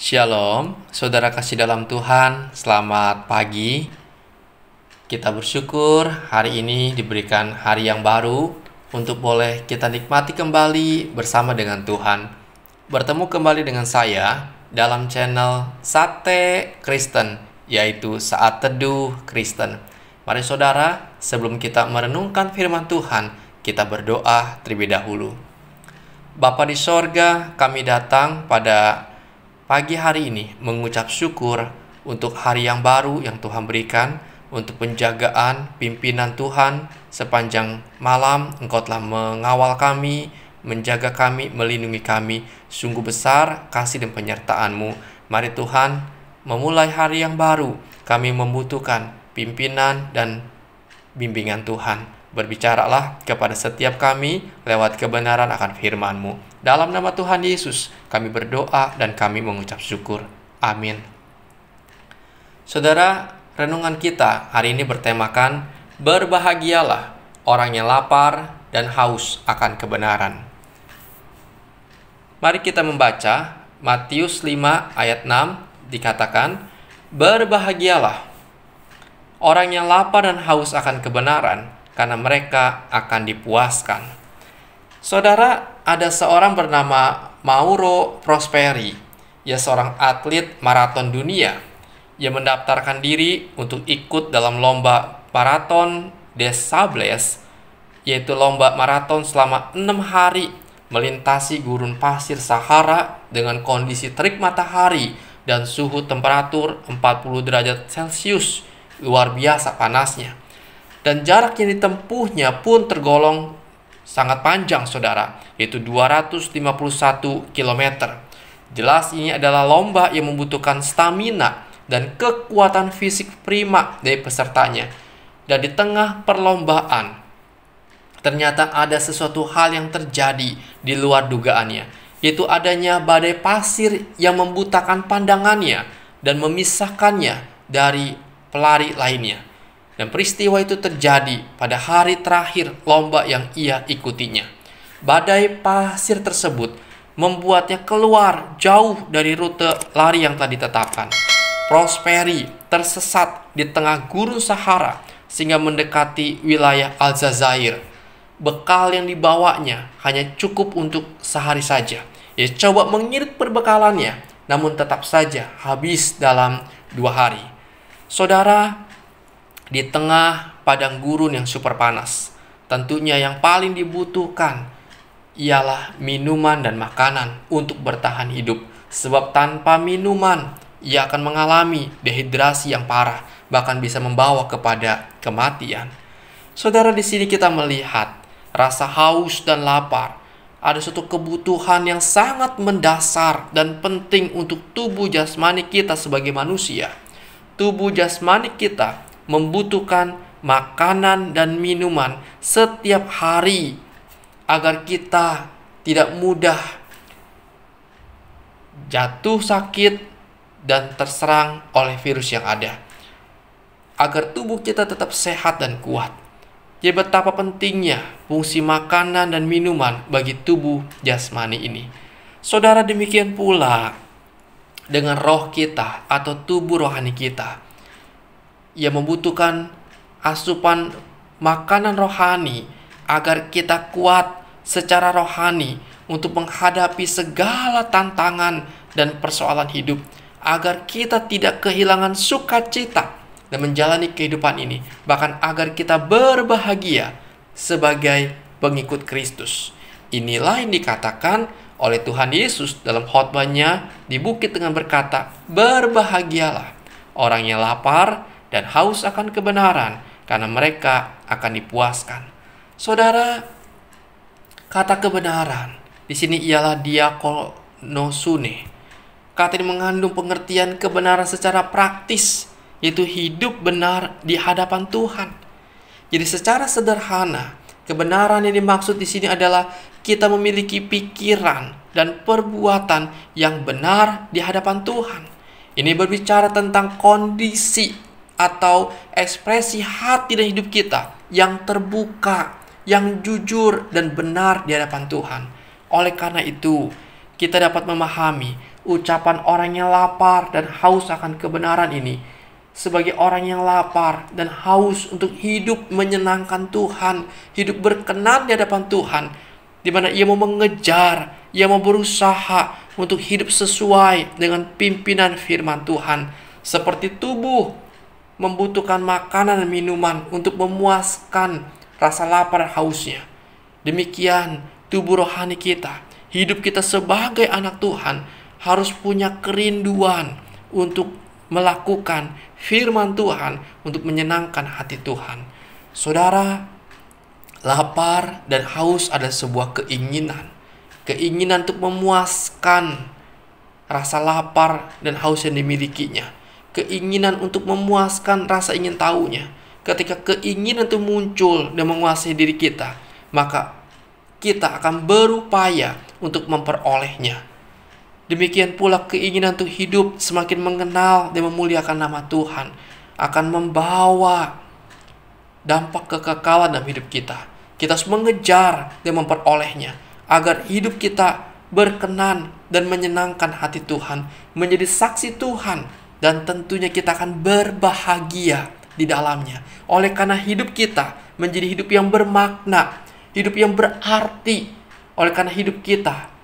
Shalom, saudara kasih dalam Tuhan, selamat pagi. Kita bersyukur hari ini diberikan hari yang baru untuk boleh kita nikmati kembali bersama dengan Tuhan. Bertemu kembali dengan saya dalam channel Sate Kristen, yaitu Saat Teduh Kristen. Mari saudara, sebelum kita merenungkan firman Tuhan, kita berdoa terlebih dahulu. Bapa di sorga, kami datang pada pagi hari ini mengucap syukur untuk hari yang baru yang Tuhan berikan, untuk penjagaan pimpinan Tuhan sepanjang malam. Engkau telah mengawal kami, menjaga kami, melindungi kami. Sungguh besar kasih dan penyertaan-Mu. Mari Tuhan, memulai hari yang baru, kami membutuhkan pimpinan dan bimbingan Tuhan. Berbicaralah kepada setiap kami lewat kebenaran akan firman-Mu. Dalam nama Tuhan Yesus, kami berdoa dan kami mengucap syukur. Amin. Saudara, renungan kita hari ini bertemakan berbahagialah orang yang lapar dan haus akan kebenaran. Mari kita membaca Matius 5 ayat 6, dikatakan, berbahagialah orang yang lapar dan haus akan kebenaran, karena mereka akan dipuaskan. Saudara, ada seorang bernama Mauro Prosperi. Ia seorang atlet maraton dunia. Ia mendaftarkan diri untuk ikut dalam lomba Marathon des Sables, yaitu lomba maraton selama 6 hari melintasi gurun pasir Sahara dengan kondisi terik matahari dan suhu temperatur 40 derajat Celcius. Luar biasa panasnya. Dan jarak yang ditempuhnya pun tergolong sangat panjang, saudara, yaitu 251 km. Jelas ini adalah lomba yang membutuhkan stamina dan kekuatan fisik prima dari pesertanya. Dan di tengah perlombaan, ternyata ada sesuatu hal yang terjadi di luar dugaannya, yaitu adanya badai pasir yang membutakan pandangannya dan memisahkannya dari pelari lainnya. Dan peristiwa itu terjadi pada hari terakhir lomba yang ia ikutinya. Badai pasir tersebut membuatnya keluar jauh dari rute lari yang telah ditetapkan. Prosperi tersesat di tengah gurun Sahara sehingga mendekati wilayah Aljazair. Bekal yang dibawanya hanya cukup untuk sehari saja. Ia coba mengirit perbekalannya, namun tetap saja habis dalam 2 hari. Saudara, di tengah padang gurun yang super panas, tentunya yang paling dibutuhkan ialah minuman dan makanan untuk bertahan hidup. Sebab tanpa minuman, ia akan mengalami dehidrasi yang parah, bahkan bisa membawa kepada kematian. Saudara, di sini kita melihat rasa haus dan lapar ada suatu kebutuhan yang sangat mendasar dan penting untuk tubuh jasmani kita sebagai manusia. Tubuh jasmani kita membutuhkan makanan dan minuman setiap hari agar kita tidak mudah jatuh sakit dan terserang oleh virus yang ada. Agar tubuh kita tetap sehat dan kuat. Jadi betapa pentingnya fungsi makanan dan minuman bagi tubuh jasmani ini. Saudara, demikian pula dengan roh kita atau tubuh rohani kita. Ia membutuhkan asupan makanan rohani agar kita kuat secara rohani untuk menghadapi segala tantangan dan persoalan hidup, agar kita tidak kehilangan sukacita dan menjalani kehidupan ini, bahkan agar kita berbahagia sebagai pengikut Kristus. Inilah yang dikatakan oleh Tuhan Yesus dalam khotbahnya di bukit dengan berkata, berbahagialah orang yang lapar dan haus akan kebenaran, karena mereka akan dipuaskan. Saudara, kata kebenaran di sini ialah diakonosune. Kata ini mengandung pengertian kebenaran secara praktis, yaitu hidup benar di hadapan Tuhan. Jadi secara sederhana, kebenaran yang dimaksud di sini adalah kita memiliki pikiran dan perbuatan yang benar di hadapan Tuhan. Ini berbicara tentang kondisi atau ekspresi hati dan hidup kita yang terbuka, yang jujur dan benar di hadapan Tuhan. Oleh karena itu, kita dapat memahami ucapan orang yang lapar dan haus akan kebenaran ini sebagai orang yang lapar dan haus untuk hidup menyenangkan Tuhan, hidup berkenan di hadapan Tuhan, di mana ia mau mengejar, ia mau berusaha untuk hidup sesuai dengan pimpinan firman Tuhan, seperti tubuh membutuhkan makanan dan minuman untuk memuaskan rasa lapar dan hausnya. Demikian tubuh rohani kita, hidup kita sebagai anak Tuhan harus punya kerinduan untuk melakukan firman Tuhan, untuk menyenangkan hati Tuhan. Saudara, lapar dan haus adalah sebuah keinginan. Keinginan untuk memuaskan rasa lapar dan haus yang dimilikinya. Keinginan untuk memuaskan rasa ingin tahunya. Ketika keinginan itu muncul dan menguasai diri kita, maka kita akan berupaya untuk memperolehnya. Demikian pula keinginan untuk hidup semakin mengenal dan memuliakan nama Tuhan akan membawa dampak kekekalan dalam hidup kita. Kita harus mengejar dan memperolehnya agar hidup kita berkenan dan menyenangkan hati Tuhan, menjadi saksi Tuhan, dan tentunya kita akan berbahagia di dalamnya. Oleh karena hidup kita menjadi hidup yang bermakna, hidup yang berarti. Oleh karena hidup kita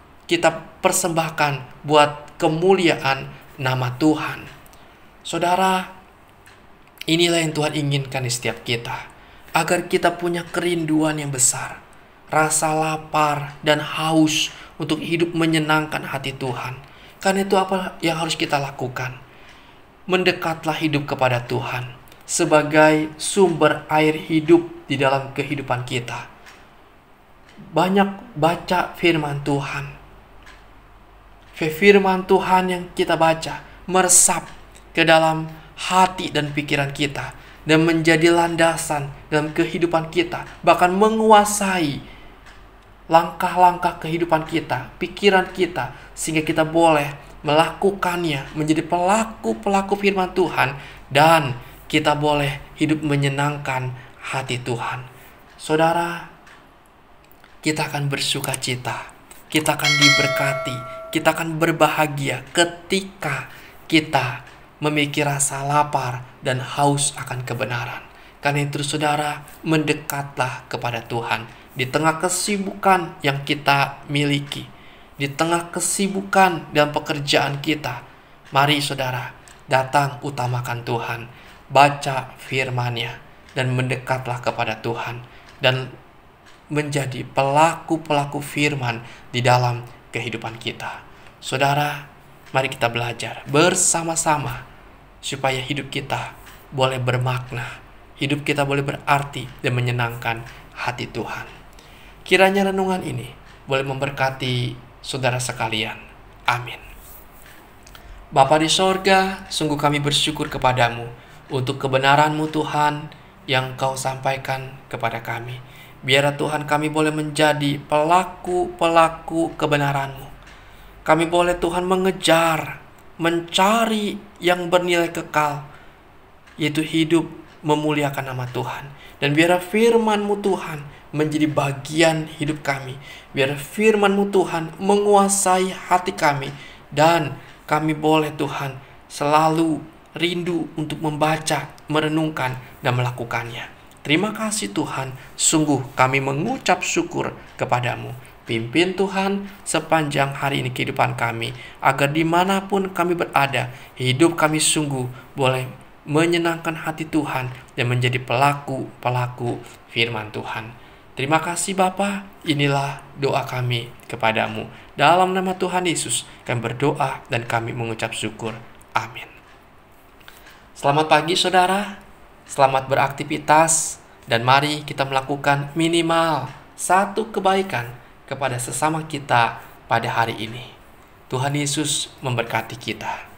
persembahkan buat kemuliaan nama Tuhan. Saudara, inilah yang Tuhan inginkan di setiap kita, agar kita punya kerinduan yang besar, rasa lapar dan haus untuk hidup menyenangkan hati Tuhan. Karena itu apa yang harus kita lakukan? Mendekatlah hidup kepada Tuhan sebagai sumber air hidup di dalam kehidupan kita. Banyak baca firman Tuhan. Firman Tuhan yang kita baca meresap ke dalam hati dan pikiran kita dan menjadi landasan dalam kehidupan kita, bahkan menguasai langkah-langkah kehidupan kita, pikiran kita, sehingga kita boleh melakukannya, menjadi pelaku-pelaku firman Tuhan, dan kita boleh hidup menyenangkan hati Tuhan. Saudara, kita akan bersuka cita, kita akan diberkati, kita akan berbahagia ketika kita memiliki rasa lapar dan haus akan kebenaran. Karena itu saudara, mendekatlah kepada Tuhan di tengah kesibukan yang kita miliki, di tengah kesibukan dalam pekerjaan kita. Mari saudara, datang utamakan Tuhan, baca firman-Nya, dan mendekatlah kepada Tuhan, dan menjadi pelaku-pelaku firman di dalam kehidupan kita. Saudara, mari kita belajar bersama-sama supaya hidup kita boleh bermakna, hidup kita boleh berarti dan menyenangkan hati Tuhan. Kiranya renungan ini boleh memberkati saudara sekalian. Amin. Bapa di sorga, sungguh kami bersyukur kepadamu untuk kebenaran-Mu Tuhan yang Kau sampaikan kepada kami. Biarlah Tuhan kami boleh menjadi pelaku-pelaku kebenaran-Mu. Kami boleh Tuhan mengejar, mencari yang bernilai kekal, yaitu hidup memuliakan nama Tuhan. Dan biarlah firman-Mu Tuhan menjadi bagian hidup kami. Biar firman-Mu Tuhan menguasai hati kami. Dan kami boleh Tuhan selalu rindu untuk membaca, merenungkan, dan melakukannya. Terima kasih Tuhan, sungguh kami mengucap syukur kepadamu. Pimpin Tuhan sepanjang hari ini kehidupan kami, agar dimanapun kami berada, hidup kami sungguh boleh menyenangkan hati Tuhan dan menjadi pelaku-pelaku firman Tuhan. Terima kasih Bapa, inilah doa kami kepadamu. Dalam nama Tuhan Yesus kami berdoa dan kami mengucap syukur. Amin. Selamat pagi saudara. Selamat beraktivitas, dan mari kita melakukan minimal satu kebaikan kepada sesama kita pada hari ini. Tuhan Yesus memberkati kita.